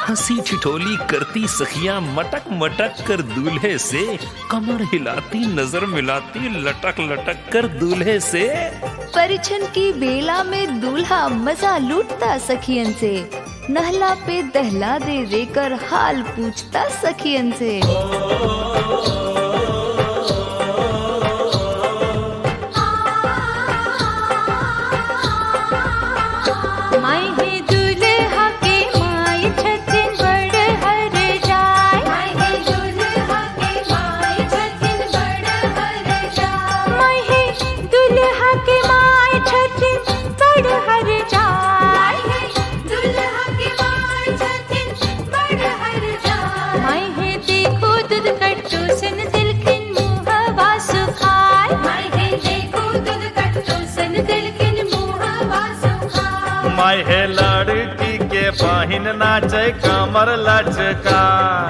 हंसी ठिठोली करती सखियां मटक मटक कर दूल्हे से, कमर हिलाती नजर मिलाती लटक लटक कर दूल्हे से। परिछन की बेला में दूल्हा मजा लूटता सखियन से, नहला पे दहला दे देकर हाल पूछता सखियन से। माहे लड़की के बहिन नाचे कमर लचका,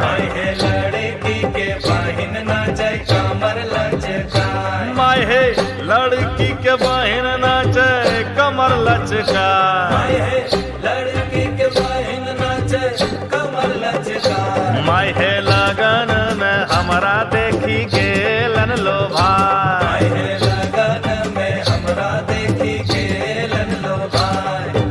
माहे लड़की के बहिन नाचे कमर लचका, माहे लड़की के बहिन नाचे कमर लचका, माहे लड़की के बहिन नाचे कमर लचका। माहे लगन में हमरा देखी गेलन लो भाई, माहे लगन में हमरा देखी गेलन लो भाई।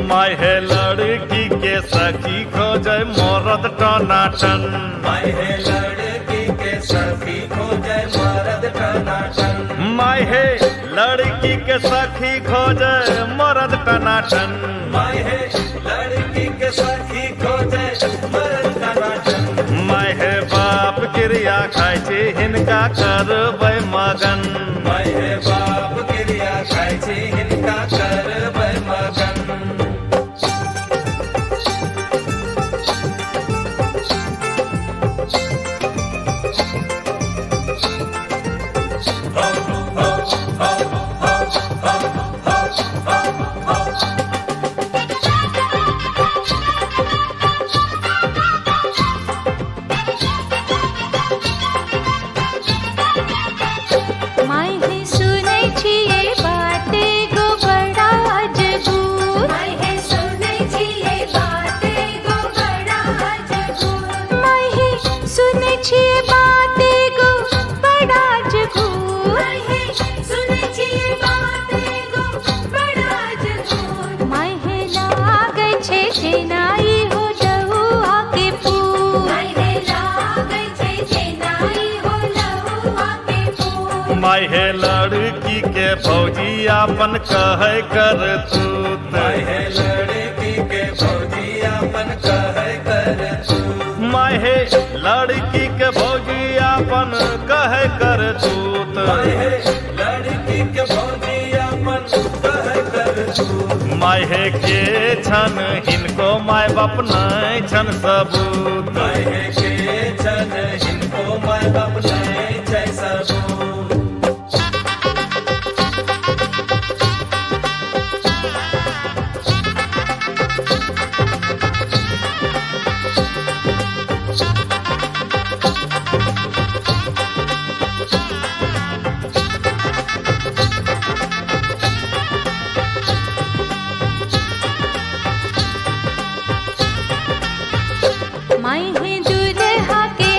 माहे लड़की के सखी खोजे मरद टनाटन, माहे लड़की के सखी खोजे मरद टनाटन, माहे लड़की के सखी खोजे मरद टनाटन, माहे लड़की के सखी खोजे मरद टनाटन। माहे बाप क्रिया खाय छे हिनका करबै मगन, माहे बाप क्रिया खाय छे हिनका करबै मगन। माहे लड़की के फौजी अपन कहे कर तूत, माहे लड़की के फौजी अपन कहे कर तूत, माहे लड़की के फौजी अपन कहे कर तूत, माहे लड़की के फौजी अपन कहे कर तूत। माहे के छन हिनको माय बाप नहीं छन सबूत, माहे के छन हिनको माय बाप नहीं छै सबूत। माहे दूल्हा के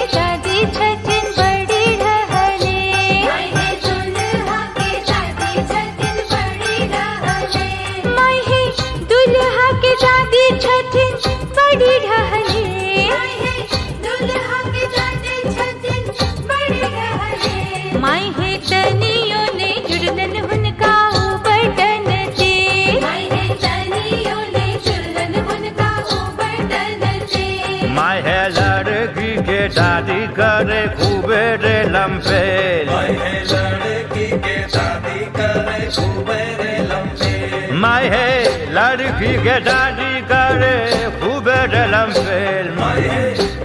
दादी करे खूबे रे लम्फेल माहे लड़की के दादी करे खूबे रे लम्फेल माय है लड़की के दादी करे खूबे रे लम्फेल माहे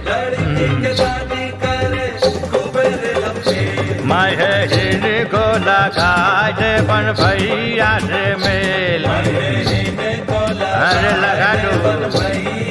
लड़की के दादी करे खूबे रे लम्फेल माय है इनको लगा दे बन भैया से मेल माहे इन्हें को अरे लगा दो बन भैया